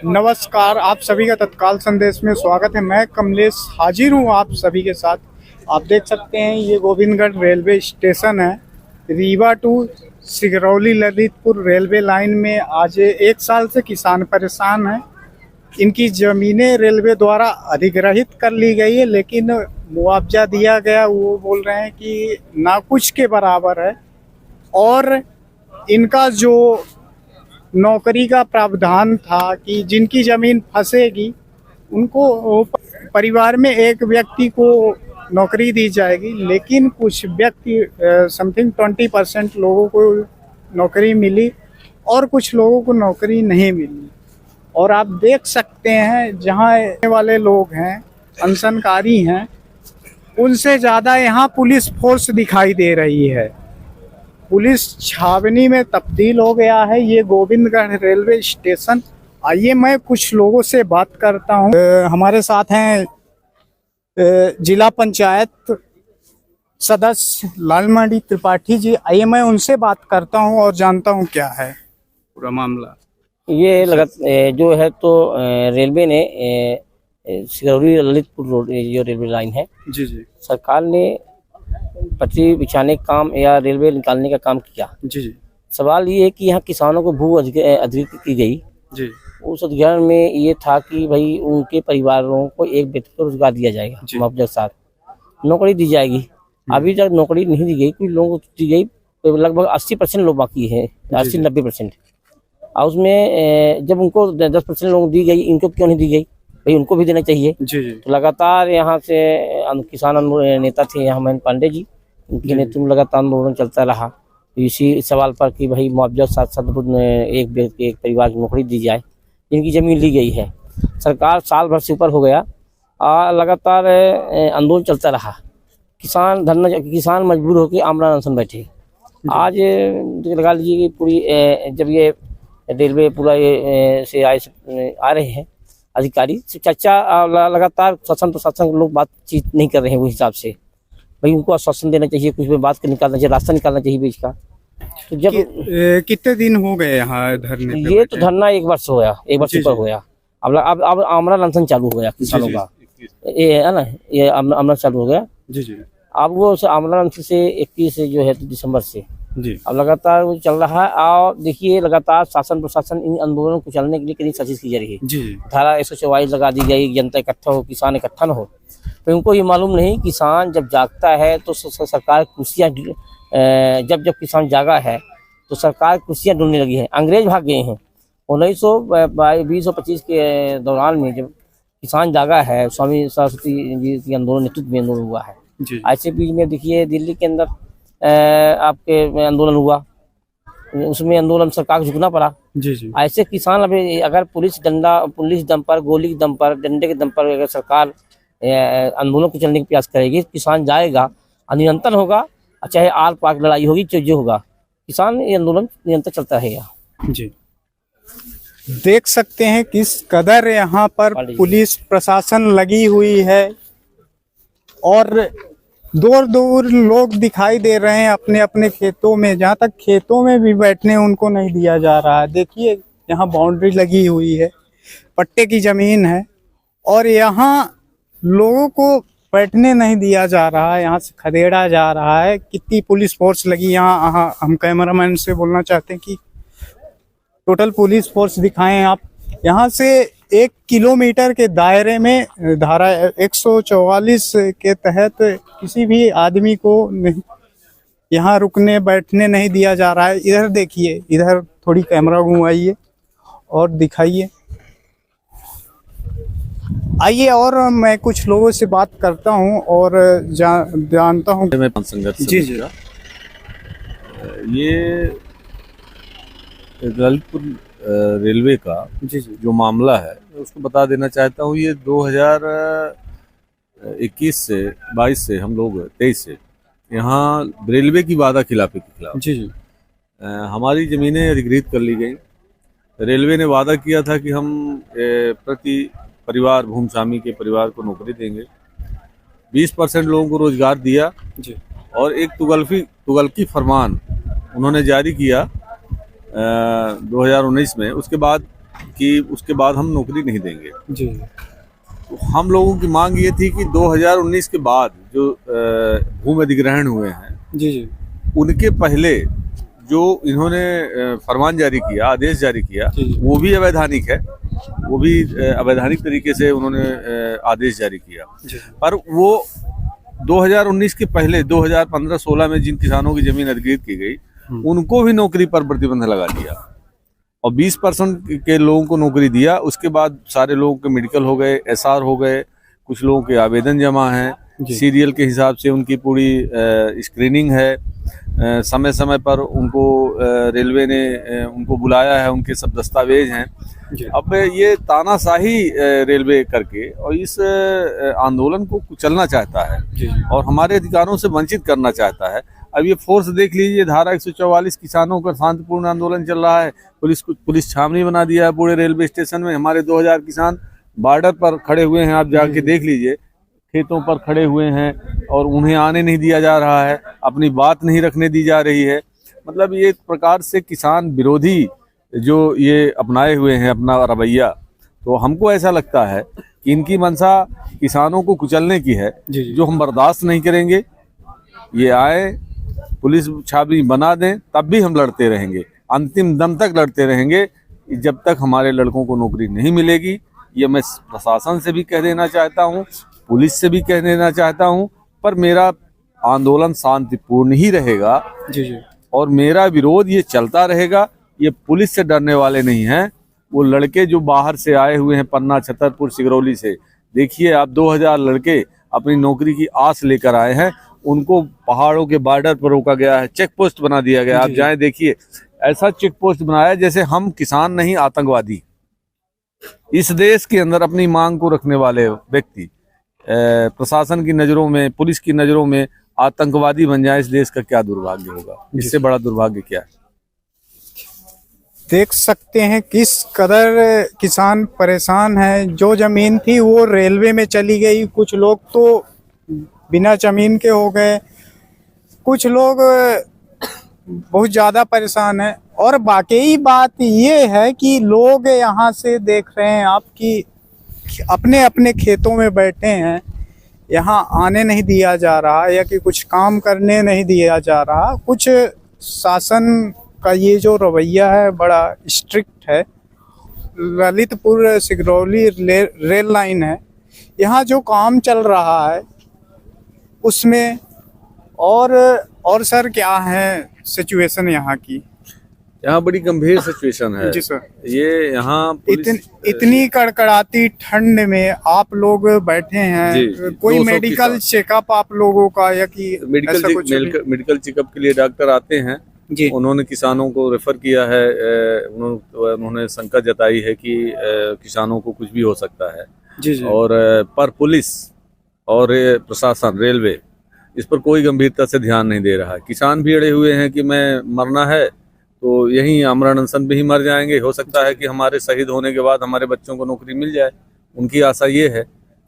नमस्कार, आप सभी का तत्काल संदेश में स्वागत है। मैं कमलेश हाजिर हूँ आप सभी के साथ। आप देख सकते हैं ये गोविंदगढ़ रेलवे स्टेशन है। Rewa to Singrauli Lalitpur railway line में आज 1 साल से किसान परेशान हैं। इनकी ज़मीनें रेलवे द्वारा अधिग्रहित कर ली गई है, लेकिन मुआवजा दिया गया वो बोल रहे हैं कि ना कुछ के बराबर है। और इनका जो नौकरी का प्रावधान था कि जिनकी ज़मीन फंसेगी उनको परिवार में एक व्यक्ति को नौकरी दी जाएगी, लेकिन कुछ व्यक्ति समथिंग 20% लोगों को नौकरी मिली और कुछ लोगों को नौकरी नहीं मिली। और आप देख सकते हैं जहाँ रहने वाले लोग हैं, अनशनकारी हैं, उनसे ज़्यादा यहाँ पुलिस फोर्स दिखाई दे रही है। पुलिस छावनी में तब्दील हो गया है ये गोविंदगढ़ रेलवे स्टेशन। आइए मैं कुछ लोगों से बात करता हूँ। हमारे साथ हैं जिला पंचायत सदस्य लालमणि त्रिपाठी जी। आइए मैं उनसे बात करता हूँ और जानता हूँ क्या है पूरा मामला। ये जो है तो रेलवे ने सिगरौली ललितपुर रोड जो रेलवे लाइन है, जी सरकार ने पटरी बिछाने का काम या रेलवे निकालने का काम किया। जी सवाल ये है कि यहाँ किसानों को भू अधिग्रहण की गई जी। उस अधिग्रहण में ये था कि भाई उनके परिवारों को एक व्यक्ति को रोजगार दिया जाएगा, मुआवजा के साथ नौकरी दी जाएगी। अभी तक नौकरी नहीं दी गई, कुछ लोगों को दी गई, तो लगभग 80% लोग बाकी है, 80-90%। और उसमें जब उनको 10% लोग दी गई, इनको क्यों नहीं दी गई? भाई उनको भी देना चाहिए। जी। तो लगातार यहाँ से किसान नेता थे यहाँ महेंद्र पांडे जी, उनके नेतृत्व में लगातार आंदोलन चलता रहा इसी सवाल पर कि भाई मुआवजा साथ साथ एक व्यक्ति एक परिवार की नौकरी दी जाए जिनकी जमीन ली गई है। सरकार साल भर से ऊपर हो गया और लगातार आंदोलन चलता रहा। किसान मजबूर होकर आमरण अनशन बैठे। आज लगा लीजिए कि पूरी जब ये रेलवे पूरा से आ रहे हैं अधिकारी, चर्चा लगातार शासन प्रशासन लोग बातचीत नहीं कर रहे हैं उस हिसाब से। भाई उनको आश्वासन देना चाहिए, कुछ में बात कर निकालना चाहिए, रास्ता निकालना चाहिए बीच का। तो जब कितने दिन हो गए यहाँ धरने पे? ये तो धरना 1 वर्ष हो गया, 1 वर्ष ऊपर हो गया। अब आमरण अनशन चालू हो गया किसानों का, ये है ना, ये आमरण चालू हो गया। जी। अब वो आमरण अनशन से 21 से जो है दिसंबर से जी अब लगातार वो चल रहा है। और देखिए लगातार शासन प्रशासन इन आंदोलनों को चलने के लिए कितनी साजिश की जा रही है। जी। धारा 144 लगा दी गई, जनता इकट्ठा हो, किसान इकट्ठा न हो। तो उनको ये मालूम नहीं, किसान जब जागता है तो सरकार कुर्सियाँ, जब किसान जागा है तो सरकार कुर्सियाँ ढूंढने लगी है। अंग्रेज भाग गए हैं। 1920-25 के दौरान में जब किसान जागा है, स्वामी सरस्वती जी के आंदोलन नेतृत्व में आंदोलन हुआ है। ऐसे बीच में देखिए दिल्ली के अंदर आपके आंदोलन हुआ, उसमें आंदोलन सरकार को झुकना पड़ा। जी। ऐसे किसान अभी अगर पुलिस दम पर, गोली के दम पर, डंडे के दम पर अगर सरकार आंदोलन को चलने का प्रयास करेगी, किसान जाएगा, निरंतर होगा, चाहे आर पार लड़ाई होगी, जो होगा, किसान ये आंदोलन निरंतर चलता रहेगा। जी। देख सकते हैं किस कदर यहाँ पर पुलिस प्रशासन लगी हुई है और दूर दूर लोग दिखाई दे रहे हैं अपने अपने खेतों में। जहाँ तक खेतों में भी बैठने उनको नहीं दिया जा रहा है। देखिए यहाँ बाउंड्री लगी हुई है, पट्टे की ज़मीन है और यहाँ लोगों को बैठने नहीं दिया जा रहा है, यहाँ से खदेड़ा जा रहा है। कितनी पुलिस फोर्स लगी यहाँ, हम कैमरामैन से बोलना चाहते हैं कि टोटल पुलिस फोर्स दिखाएं आप। यहाँ से 1 किलोमीटर के दायरे में धारा 144 के तहत किसी भी आदमी को नहीं यहाँ रुकने बैठने नहीं दिया जा रहा है। इधर देखिए, इधर थोड़ी कैमरा घुमाइए और दिखाइए। आइए और मैं कुछ लोगों से बात करता हूँ और जानता हूँ। मैं संघर्ष जी। ये ललितपुर रेलवे का जो मामला है उसको बता देना चाहता हूँ। ये 2021 से 22 से हम लोग 23 से यहाँ रेलवे की वादा खिलाफी के खिलाफ हमारी ज़मीनें अधिग्रहित कर ली गई। रेलवे ने वादा किया था कि हम प्रति परिवार भूमस्वामी के परिवार को नौकरी देंगे। 20% लोगों को रोजगार दिया और एक तुगलकी फरमान उन्होंने जारी किया 2019 में। उसके बाद कि उसके बाद हम नौकरी नहीं देंगे। जी तो हम लोगों की मांग ये थी कि 2019 के बाद जो भूमि अधिग्रहण हुए हैं, जी जी उनके पहले जो इन्होंने फरमान जारी किया, आदेश जारी किया, जी। वो भी अवैधानिक है। वो भी अवैधानिक तरीके से उन्होंने आदेश जारी किया। जी पर वो 2019 के पहले 2015-16 में जिन किसानों की जमीन अधिग्रहित की गई, उनको भी नौकरी पर प्रतिबंध लगा दिया और 20% के लोगों को नौकरी दिया। उसके बाद सारे लोगों के मेडिकल हो गए, एसआर हो गए, कुछ लोगों के आवेदन जमा हैं, सीरियल के हिसाब से उनकी पूरी स्क्रीनिंग है। समय समय पर उनको रेलवे ने उनको बुलाया है, उनके सब दस्तावेज हैं। अब ये तानाशाही रेलवे करके और इस आंदोलन को कुचलना चाहता है और हमारे अधिकारों से वंचित करना चाहता है। अब ये फोर्स देख लीजिए, धारा 144 किसानों का शांतिपूर्ण आंदोलन चल रहा है, पुलिस छावनी बना दिया है पूरे रेलवे स्टेशन में। हमारे 2000 किसान बॉर्डर पर खड़े हुए हैं, आप जाके देख लीजिए, खेतों पर खड़े हुए हैं और उन्हें आने नहीं दिया जा रहा है, अपनी बात नहीं रखने दी जा रही है। मतलब ये एक प्रकार से किसान विरोधी जो ये अपनाए हुए हैं अपना रवैया, तो हमको ऐसा लगता है कि इनकी मंशा किसानों को कुचलने की है, जो हम बर्दाश्त नहीं करेंगे। ये आए, पुलिस छावनी बना दें, तब भी हम लड़ते रहेंगे, अंतिम दम तक लड़ते रहेंगे, जब तक हमारे लड़कों को नौकरी नहीं मिलेगी। ये मैं प्रशासन से भी कह देना चाहता हूँ, पुलिस से भी कह देना चाहता हूँ, पर मेरा आंदोलन शांतिपूर्ण ही रहेगा। जी। और मेरा विरोध ये चलता रहेगा। ये पुलिस से डरने वाले नहीं हैं, वो लड़के जो बाहर से आए हुए हैं, पन्ना, छतरपुर, सिगरौली से, देखिए आप 2000 लड़के अपनी नौकरी की आस लेकर आए हैं। उनको पहाड़ों के बॉर्डर पर रोका गया है, चेक पोस्ट बना दिया गया। आप जाएं देखिए, ऐसा चेक पोस्ट बनाया जैसे हम किसान नहीं आतंकवादी। इस देश के अंदर अपनी मांग को रखने वाले व्यक्ति प्रशासन की नजरों में, पुलिस की नजरों में आतंकवादी बन जाए, इस देश का क्या दुर्भाग्य होगा। इससे बड़ा दुर्भाग्य क्या है। देख सकते हैं किस कदर किसान परेशान हैं। जो जमीन थी वो रेलवे में चली गई, कुछ लोग तो बिना जमीन के हो गए, कुछ लोग बहुत ज़्यादा परेशान हैं। और वाकई बात ये है कि लोग यहाँ से देख रहे हैं आप कि अपने अपने खेतों में बैठे हैं, यहाँ आने नहीं दिया जा रहा या कि कुछ काम करने नहीं दिया जा रहा। कुछ शासन का ये जो रवैया है बड़ा स्ट्रिक्ट है। ललितपुर सिगरौली रेल लाइन है, यहाँ जो काम चल रहा है उसमें और सर क्या है सिचुएशन यहाँ की? यहाँ बड़ी गंभीर सिचुएशन है जी सर। ये यहाँ इतनी कड़कड़ाती ठंड में आप लोग बैठे हैं, कोई मेडिकल चेकअप आप लोगों का या कि मेडिकल चेकअप के लिए डॉक्टर आते हैं जी। उन्होंने किसानों को रेफर किया है। उन्होंने शंका जताई है कि किसानों को कुछ भी हो सकता है जी। और पर पुलिस और प्रशासन, रेलवे इस पर कोई गंभीरता से ध्यान नहीं दे रहा है। किसान भी अड़े हुए हैं कि मैं मरना है तो यहीं आमरण अनशन में ही मर जाएंगे। हो सकता है कि हमारे शहीद होने के बाद हमारे बच्चों को नौकरी मिल जाए। उनकी आशा ये है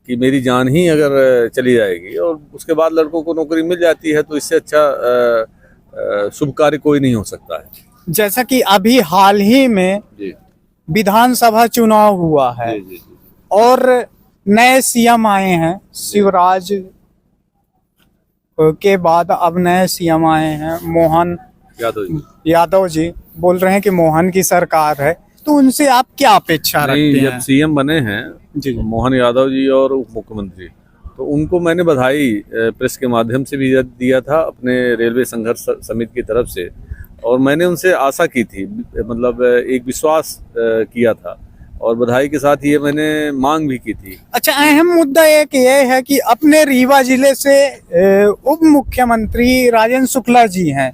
कि मेरी जान ही अगर चली जाएगी और उसके बाद लड़कों को नौकरी मिल जाती है तो इससे अच्छा शुभ कार्य कोई नहीं हो सकता है। जैसा कि अभी हाल ही में विधानसभा चुनाव हुआ है और नए सीएम आए हैं। शिवराज के बाद अब नए सीएम आए हैं मोहन यादव जी। बोल रहे हैं कि मोहन की सरकार है, तो उनसे आप क्या अपेक्षा रखते हैं? जब सीएम बने हैं जी मोहन यादव जी और उप मुख्यमंत्री, तो उनको मैंने बधाई प्रेस के माध्यम से भी दिया था अपने रेलवे संघर्ष समिति की तरफ से। और मैंने उनसे आशा की थी, मतलब एक विश्वास किया था और बधाई के साथ ये मैंने मांग भी की थी। अच्छा, अहम मुद्दा एक ये है कि अपने रीवा जिले से उप मुख्यमंत्री राजेंद्र शुक्ला जी हैं,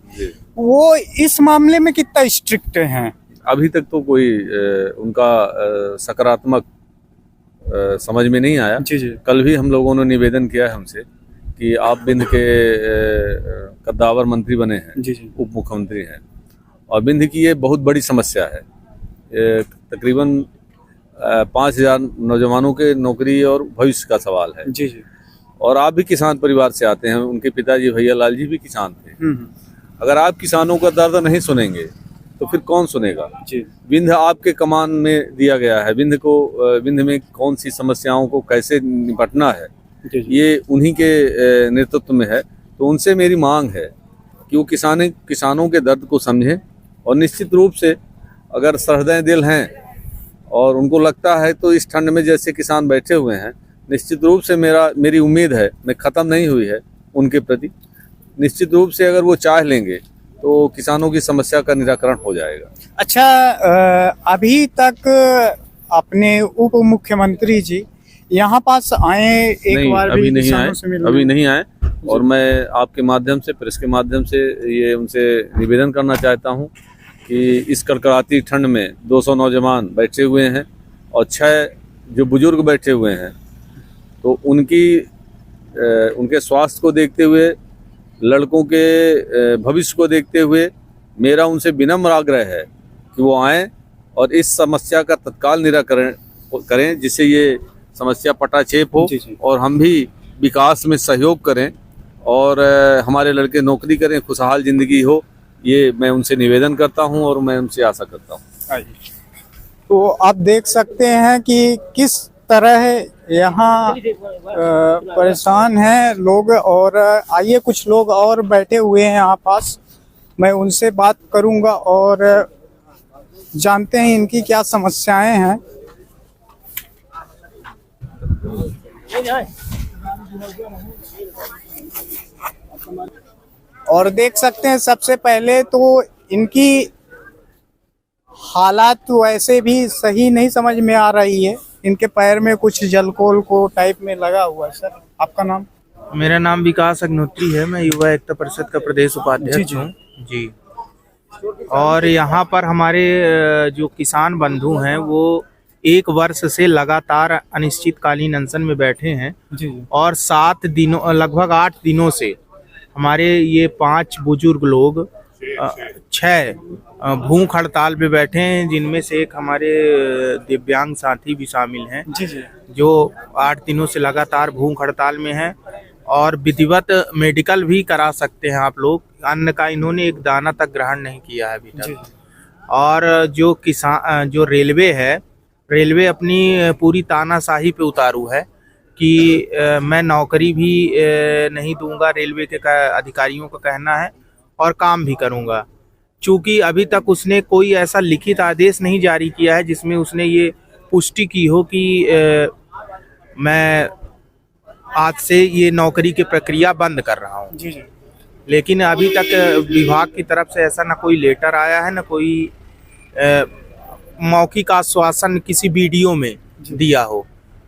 वो इस मामले में कितना स्ट्रिक्ट हैं? अभी तक तो कोई उनका सकारात्मक समझ में नहीं आया जी। कल भी हम लोगों ने निवेदन किया है हमसे कि आप बिंद के कद्दावर मंत्री बने हैं जी। उप मुख्यमंत्री हैं और बिंद की ये बहुत बड़ी समस्या है। तकरीबन 5000 नौजवानों के नौकरी और भविष्य का सवाल है जी। और आप भी किसान परिवार से आते हैं, उनके पिताजी भैया लाल जी भी किसान थे। अगर आप किसानों का दर्द नहीं सुनेंगे तो फिर कौन सुनेगा जी विंध्य आपके कमान में दिया गया है। विंध्य में कौन सी समस्याओं को कैसे निपटना है जी ये उन्हीं के नेतृत्व में है। तो उनसे मेरी मांग है कि वो किसानों के दर्द को समझें और निश्चित रूप से अगर सहृदय दिल हैं और उनको लगता है तो इस ठंड में जैसे किसान बैठे हुए हैं, निश्चित रूप से मेरी उम्मीद है, मैं ख़त्म नहीं हुई है उनके प्रति, निश्चित रूप से अगर वो चाह लेंगे तो किसानों की समस्या का निराकरण हो जाएगा। अच्छा, अभी तक अपने उप मुख्यमंत्री जी यहाँ पास आए एक नहीं, बार अभी भी नहीं किसानों आए, से मिलने? अभी नहीं आए। और मैं आपके माध्यम से, प्रेस के माध्यम से ये उनसे निवेदन करना चाहता हूँ कि इस कड़कड़ाती ठंड में 200 नौजवान बैठे हुए हैं और 6 जो बुजुर्ग बैठे हुए हैं, तो उनके स्वास्थ्य को देखते हुए, लड़कों के भविष्य को देखते हुए मेरा उनसे विनम्र आग्रह है कि वो आएँ और इस समस्या का तत्काल निराकरण करें, जिससे ये समस्या पटाक्षेप हो जी, जी। और हम भी विकास में सहयोग करें और हमारे लड़के नौकरी करें, खुशहाल ज़िंदगी हो। ये मैं उनसे निवेदन करता हूं और मैं उनसे आशा करता हूं। तो आप देख सकते हैं कि किस तरह यहाँ परेशान हैं लोग। और आइए, कुछ लोग और बैठे हुए हैं यहाँ पास, मैं उनसे बात करूंगा और जानते हैं इनकी क्या समस्याएं हैं। और देख सकते हैं सबसे पहले तो इनकी हालात तो वैसे भी सही नहीं समझ में आ रही है। इनके पैर में कुछ जलकोल को टाइप में लगा हुआ है। सर, आपका नाम? मेरा नाम विकास अग्निहोत्री है। मैं युवा एकता परिषद का प्रदेश उपाध्यक्ष हूँ जी। और यहाँ पर हमारे जो किसान बंधु हैं वो 1 वर्ष से लगातार अनिश्चितकालीन अनशन में बैठे हैं जी। और 7 दिनों, लगभग 8 दिनों से हमारे ये 5 बुजुर्ग लोग 6 भूख हड़ताल पे बैठे हैं, जिनमें से एक हमारे दिव्यांग साथी भी शामिल हैं जी जी। जो 8 दिनों से लगातार भूख हड़ताल में हैं। और विधिवत मेडिकल भी करा सकते हैं आप लोग, अन्न का इन्होंने एक दाना तक ग्रहण नहीं किया है अभी तक। और जो रेलवे है, रेलवे अपनी पूरी तानाशाही पे उतारू है कि मैं नौकरी भी नहीं दूंगा, रेलवे के अधिकारियों का कहना है, और काम भी करूंगा। चूंकि अभी तक उसने कोई ऐसा लिखित आदेश नहीं जारी किया है जिसमें उसने ये पुष्टि की हो कि मैं आज से ये नौकरी की प्रक्रिया बंद कर रहा हूँ। जी जी। लेकिन अभी तक विभाग की तरफ से ऐसा ना कोई लेटर आया है, ना कोई मौखिक आश्वासन किसी वीडियो में दिया हो।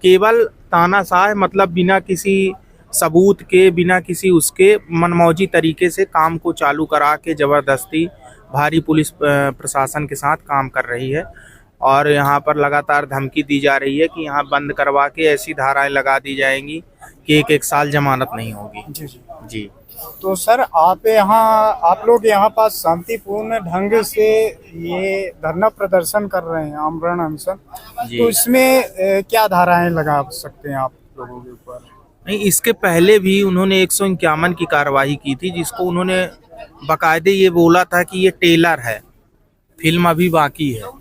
केवल तानाशाह, मतलब बिना किसी सबूत के, बिना किसी उसके मनमौजी तरीके से काम को चालू करा के ज़बरदस्ती भारी पुलिस प्रशासन के साथ काम कर रही है। और यहाँ पर लगातार धमकी दी जा रही है कि यहाँ बंद करवा के ऐसी धाराएं लगा दी जाएंगी कि 1-1 साल जमानत नहीं होगी। जी जी जी। तो सर, आप लोग यहाँ पास शांतिपूर्ण ढंग से ये धरना प्रदर्शन कर रहे हैं, आमरण अनशन, तो इसमें क्या धाराएं लगा सकते हैं आप लोगों के ऊपर? नहीं, इसके पहले भी उन्होंने 151 की कार्रवाई की थी, जिसको उन्होंने बाकायदे ये बोला था कि ये टेलर है, फिल्म अभी बाकी है।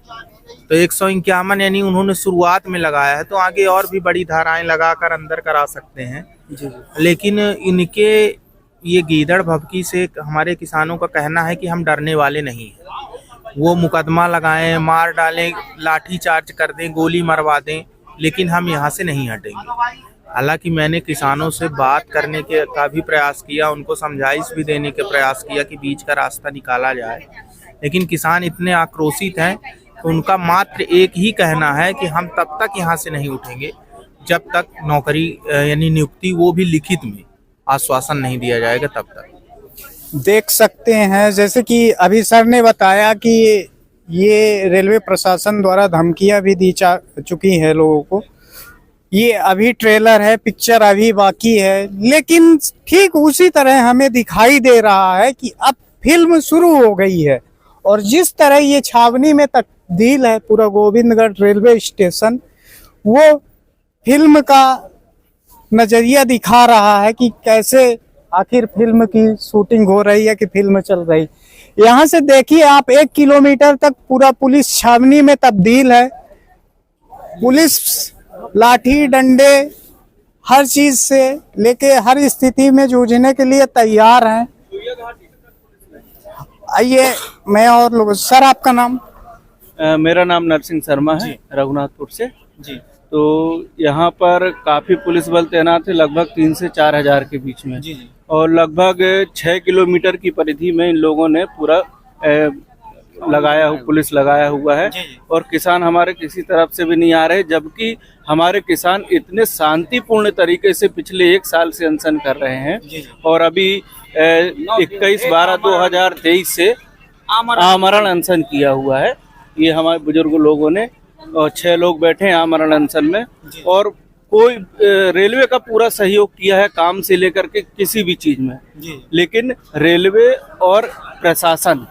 तो 151 यानी उन्होंने शुरुआत में लगाया है, तो आगे और भी बड़ी धाराएं लगाकर अंदर करा सकते हैं। जी। लेकिन इनके ये गीदड़ भभकी से हमारे किसानों का कहना है कि हम डरने वाले नहीं हैं। वो मुकदमा लगाएं, मार डालें, लाठी चार्ज कर दें, गोली मरवा दें, लेकिन हम यहाँ से नहीं हटेंगे। हालांकि मैंने किसानों से बात करने का भी प्रयास किया, उनको समझाइश भी देने के प्रयास किया कि बीच का रास्ता निकाला जाए, लेकिन किसान इतने आक्रोशित हैं कि उनका मात्र एक ही कहना है कि हम तब तक यहाँ से नहीं उठेंगे जब तक नौकरी यानी नियुक्ति, वो भी लिखित में आश्वासन नहीं दिया जाएगा तब तक। देख सकते हैं जैसे कि अभी सर ने बताया कि ये रेलवे प्रशासन द्वारा धमकियां भी दी जा चुकी है लोगों को। ये अभी ट्रेलर है, पिक्चर अभी बाकी है, लेकिन ठीक उसी तरह हमें दिखाई दे रहा है कि अब फिल्म शुरू हो गई है। और जिस तरह ये छावनी में तब्दील है पूरा गोविंदगढ़ रेलवे स्टेशन, वो फिल्म का नजरिया दिखा रहा है कि कैसे आखिर फिल्म की शूटिंग हो रही है कि फिल्म चल रही। यहाँ से देखिए आप 1 किलोमीटर तक पूरा पुलिस छावनी में तब्दील है। पुलिस लाठी डंडे हर चीज से लेके हर स्थिति में जूझने के लिए तैयार हैं। आइए मैं और लोग, सर आपका नाम? मेरा नाम नरसिंह शर्मा है, रघुनाथपुर से जी। तो यहाँ पर काफी पुलिस बल तैनात है, लगभग 3 से 4 हजार के बीच में। जी। और लगभग 6 किलोमीटर की परिधि में इन लोगों ने पूरा पुलिस लगाया हुआ है। और किसान हमारे किसी तरफ से भी नहीं आ रहे, जबकि हमारे किसान इतने शांतिपूर्ण तरीके से पिछले 1 साल से अनशन कर रहे हैं। और अभी 21/12/2023 से आमरण अनशन किया हुआ है। ये हमारे बुजुर्ग लोगों ने, और 6 लोग बैठे हैं आमरण अनशन में। और कोई रेलवे का पूरा सहयोग किया है काम से लेकर के किसी भी चीज में। लेकिन रेलवे और प्रशासन,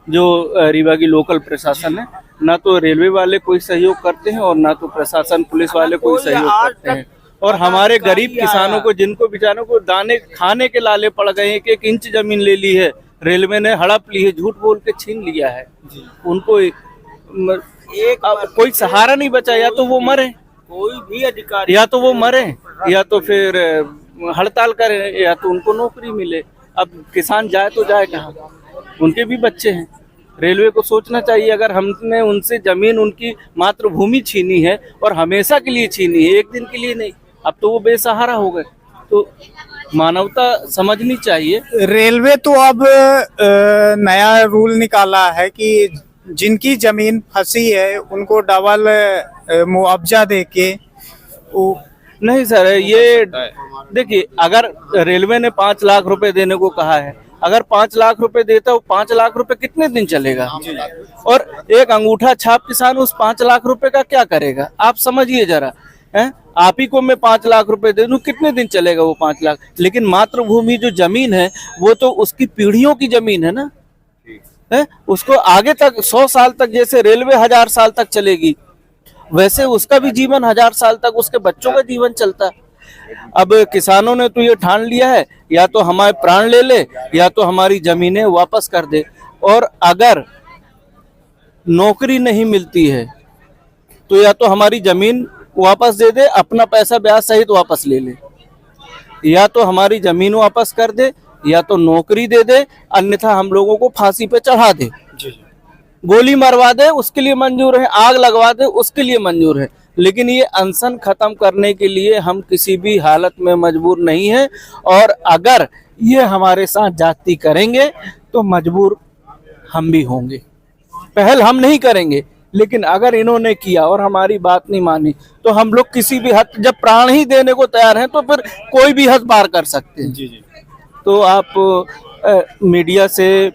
जो रीवा की लोकल प्रशासन है, ना तो रेलवे वाले कोई सहयोग करते हैं और ना तो प्रशासन पुलिस वाले कोई सहयोग करते हैं। और हमारे गरीब किसानों को, जिनको बेचारों को दाने खाने के लाले पड़ गए हैं, 1 इंच जमीन ले ली है रेलवे ने, हड़प ली है, झूठ बोल के छीन लिया है। उनको कोई सहारा नहीं बचा। या तो वो मरे, कोई भी अधिकारी, या तो वो मरे, या तो फिर हड़ताल करें, या तो उनको नौकरी मिले। अब किसान जाए तो जाए कहाँ? उनके भी बच्चे हैं। रेलवे को सोचना चाहिए, अगर हमने उनसे जमीन, उनकी मातृभूमि छीनी है और हमेशा के लिए छीनी है, 1 दिन के लिए नहीं, अब तो वो बेसहारा हो गए। तो मानवता समझनी चाहिए। रेलवे तो अब नया रूल निकाला है कि जिनकी जमीन फंसी है उनको डबल मुआवजा देके नहीं सर, ये देखिए, अगर रेलवे ने 5 लाख रुपए देने को कहा है, अगर 5 लाख रुपए देता, वो 5 लाख रुपए कितने दिन चलेगा? और एक अंगूठा छाप किसान उस 5 लाख रुपए का क्या करेगा? आप समझिए जरा। हैं, आप ही को मैं 5 लाख रुपए दे दूं, कितने दिन चलेगा वो 5 लाख? लेकिन मातृभूमि जो जमीन है वो तो उसकी पीढ़ियों की जमीन है ना, है? उसको आगे तक 100 साल तक, जैसे रेलवे 1000 साल तक चलेगी, वैसे उसका भी जीवन 1000 साल तक उसके बच्चों का जीवन चलता है। अब किसानों ने तो ये ठान लिया है, या तो हमारे प्राण ले ले, या तो हमारी जमीनें वापस कर दे। और अगर नौकरी नहीं मिलती है तो या तो हमारी जमीन वापस दे दे, अपना पैसा ब्याज सहित वापस ले ले, या तो हमारी जमीन वापस कर दे, या तो नौकरी दे दे, अन्यथा हम लोगों को फांसी पे चढ़ा दे। गोली मरवा दे, उसके लिए मंजूर है। आग लगवा दे, उसके लिए मंजूर है। लेकिन ये अनशन खत्म करने के लिए हम किसी भी हालत में मजबूर नहीं है। और अगर ये हमारे साथ जाति करेंगे तो मजबूर हम भी होंगे। पहल हम नहीं करेंगे, लेकिन अगर इन्होंने किया और हमारी बात नहीं मानी तो हम लोग किसी भी हद, जब प्राण ही देने को तैयार हैं तो फिर कोई भी हद पार कर सकते हैं। तो आप मीडिया से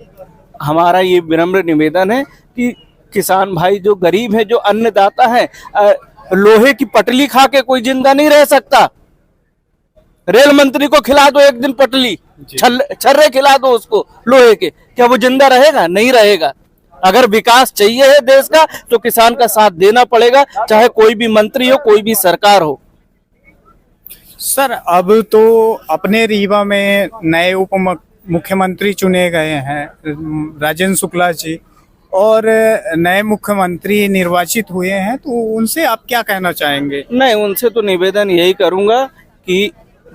हमारा ये विनम्र निवेदन है कि किसान भाई जो गरीब है, जो अन्नदाता है, लोहे की पटली खा के कोई जिंदा नहीं रह सकता। रेल मंत्री को खिला दो 1 दिन पटली, छर्रे खिला दो उसको लोहे के, क्या वो जिंदा रहेगा? नहीं रहेगा। अगर विकास चाहिए है देश का तो किसान का साथ देना पड़ेगा, चाहे कोई भी मंत्री हो, कोई भी सरकार हो। सर अब तो अपने रीवा में नए उप मुख्यमंत्री चुने गए हैं, राजेंद्र शुक्ला जी, और नए मुख्यमंत्री निर्वाचित हुए हैं, तो उनसे आप क्या कहना चाहेंगे? नहीं, उनसे तो निवेदन यही करूंगा कि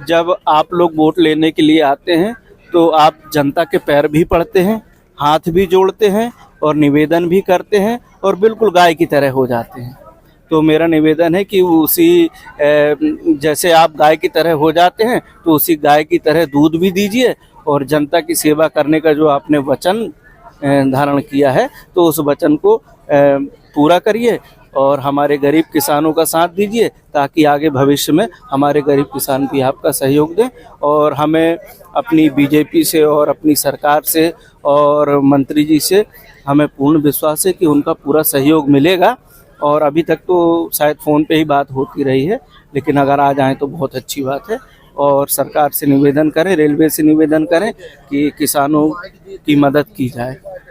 जब आप लोग वोट लेने के लिए आते हैं तो आप जनता के पैर भी पड़ते हैं, हाथ भी जोड़ते हैं और निवेदन भी करते हैं और बिल्कुल गाय की तरह हो जाते हैं। तो मेरा निवेदन है कि उसी जैसे आप गाय की तरह हो जाते हैं तो उसी गाय की तरह दूध भी दीजिए और जनता की सेवा करने का जो आपने वचन धारण किया है तो उस वचन को पूरा करिए और हमारे गरीब किसानों का साथ दीजिए, ताकि आगे भविष्य में हमारे गरीब किसान भी आपका सहयोग दें। और हमें अपनी बीजेपी से और अपनी सरकार से और मंत्री जी से हमें पूर्ण विश्वास है कि उनका पूरा सहयोग मिलेगा। और अभी तक तो शायद फ़ोन पे ही बात होती रही है, लेकिन अगर आ जाएं तो बहुत अच्छी बात है। और सरकार से निवेदन करें, रेलवे से निवेदन करें कि किसानों की मदद की जाए।